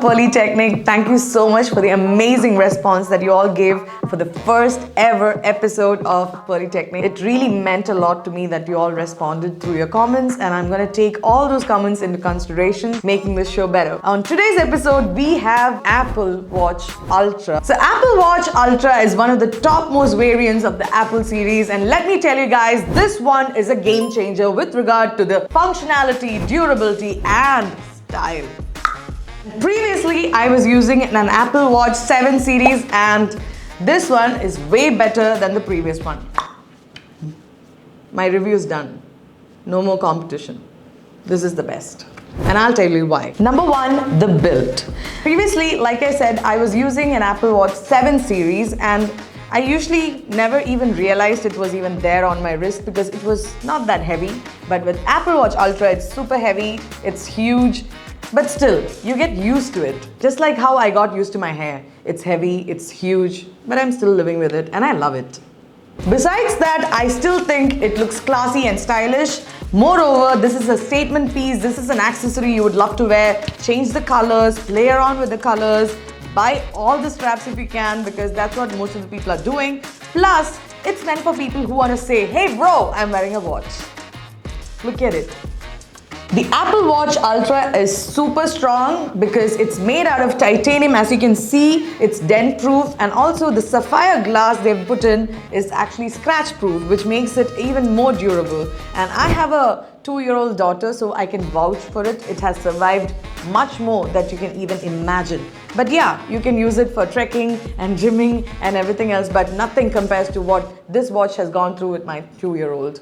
Polytechnic. Thank you so much for the amazing response that you all gave for the first ever episode of Polytechnic. It really meant a lot to me that you all responded through your comments, and I'm going to take all those comments into consideration, making this show better. On today's episode, we have Apple Watch Ultra. So Apple Watch Ultra is one of the topmost variants of the Apple series, and let me tell you guys, this one is a game changer with regard to the functionality, durability, and style. Previously, I was using an Apple Watch 7 series, and this one is way better than the previous one. My review is done. No more competition. This is the best. And I'll tell you why. Number one, the build. Previously, like I said, I was using an Apple Watch 7 series, and I usually never even realized it was even there on my wrist because it was not that heavy. But with Apple Watch Ultra, it's super heavy, it's huge. But still, you get used to it. Just like how I got used to my hair. It's heavy, it's huge, but I'm still living with it and I love it. Besides that, I still think it looks classy and stylish. Moreover, this is a statement piece. This is an accessory you would love to wear. Change the colors, play around with the colors, buy all the straps if you can, because that's what most of the people are doing. Plus, it's meant for people who want to say, hey bro, I'm wearing a watch. Look at it. The Apple Watch Ultra is super strong because it's made out of titanium. As you can see, it's dent proof, and also the sapphire glass they've put in is actually scratch proof, which makes it even more durable. And I have a 2-year-old daughter, so I can vouch for it. It has survived much more than you can even imagine. But yeah, you can use it for trekking and gymming and everything else, but nothing compares to what this watch has gone through with my 2-year-old.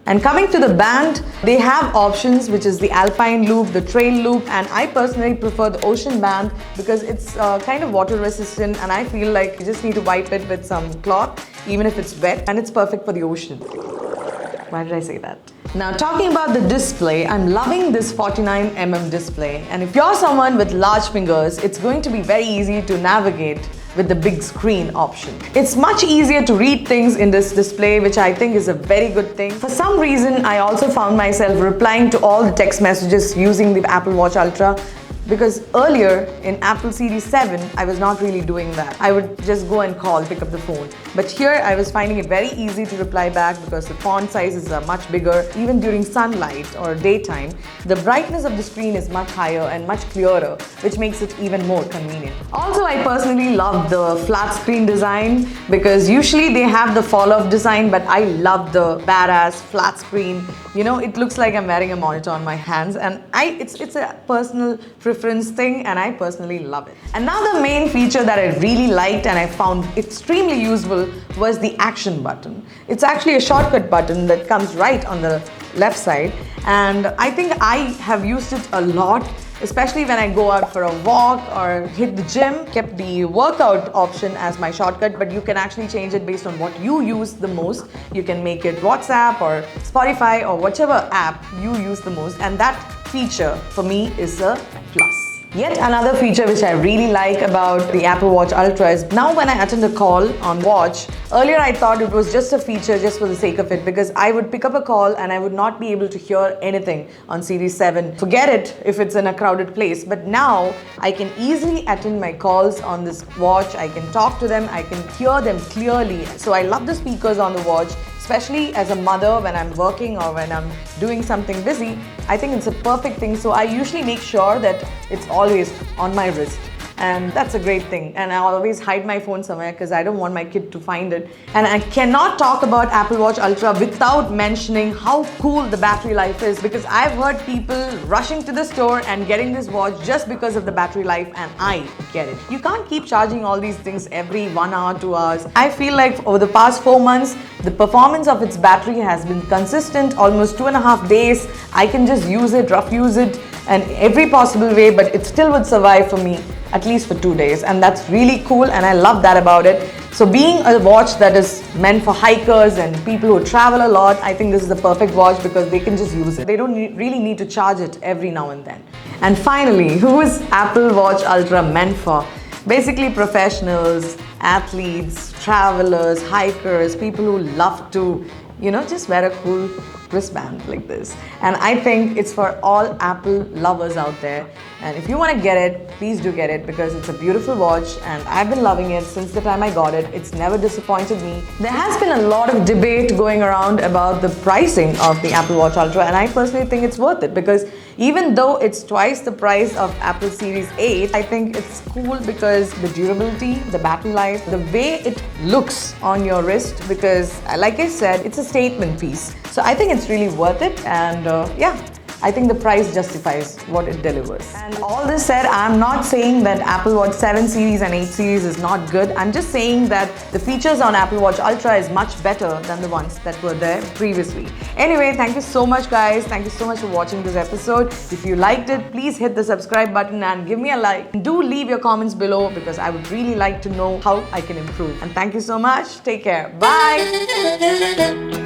And coming to the band, they have options, which is the Alpine Loop, the Trail Loop, and I personally prefer the Ocean Band because it's kind of water resistant, and I feel like you just need to wipe it with some cloth, even if it's wet, and it's perfect for the ocean. Why did I say that? Now, talking about the display, I'm loving this 49mm display, and if you're someone with large fingers, it's going to be very easy to navigate with the big screen option. It's much easier to read things in this display, which I think is a very good thing. For some reason, I also found myself replying to all the text messages using the Apple Watch Ultra, because earlier in Apple Series 7, I was not really doing that. I would just go and pick up the phone. But here, I was finding it very easy to reply back because the font sizes are much bigger. Even during sunlight or daytime, the brightness of the screen is much higher and much clearer, which makes it even more convenient. Also, I personally love the flat screen design because usually they have the fall-off design, but I love the badass flat screen. You know, it looks like I'm wearing a monitor on my hands, and it's a personal preference thing, and I personally love it. And now the main feature that I really liked and I found extremely useful was the action button. It's actually a shortcut button that comes right on the left side, and I think I have used it a lot, especially when I go out for a walk or hit the gym. Kept the workout option as my shortcut, but you can actually change it based on what you use the most. You can make it WhatsApp or Spotify or whichever app you use the most, and that feature for me is a plus. Yet another feature which I really like about the Apple Watch Ultra is now when I attend a call on watch, earlier I thought it was just a feature just for the sake of it, because I would pick up a call and I would not be able to hear anything on Series 7. Forget it if it's in a crowded place. But now I can easily attend my calls on this watch. I can talk to them, I can hear them clearly. So I love the speakers on the watch, especially as a mother when I'm working or when I'm doing something busy. I think it's a perfect thing. So I usually make sure that it's always on my wrist. And that's a great thing. And I always hide my phone somewhere because I don't want my kid to find it. And I cannot talk about Apple Watch Ultra without mentioning how cool the battery life is, because I've heard people rushing to the store and getting this watch just because of the battery life, and I get it. You can't keep charging all these things every 1 hour, 2 hours. I feel like over the past 4 months, the performance of its battery has been consistent, almost 2.5 days. I can just use it, rough use it, and every possible way, but it still would survive for me at least for 2 days, and that's really cool, and I love that about it. So being a watch that is meant for hikers and people who travel a lot, I think this is the perfect watch because they can just use it. They don't really need to charge it every now and then. And finally, who is Apple Watch Ultra meant for? Basically professionals, athletes, travelers, hikers, people who love to, just wear a cool wristband like this. And I think it's for all Apple lovers out there. And if you want to get it, please do get it because it's a beautiful watch and I've been loving it since the time I got it. It's never disappointed me. There has been a lot of debate going around about the pricing of the Apple Watch Ultra, and I personally think it's worth it because even though it's twice the price of Apple Series 8, I think it's cool because the durability, the battery life, the way it looks on your wrist, because like I said, it's a statement piece. So I think it's really worth it, and yeah, I think the price justifies what it delivers. And all this said, I'm not saying that Apple Watch 7 series and 8 series is not good. I'm just saying that the features on Apple Watch Ultra is much better than the ones that were there previously. Anyway, thank you so much guys. Thank you so much for watching this episode. If you liked it, please hit the subscribe button and give me a like. Do leave your comments below because I would really like to know how I can improve. And thank you so much. Take care. Bye.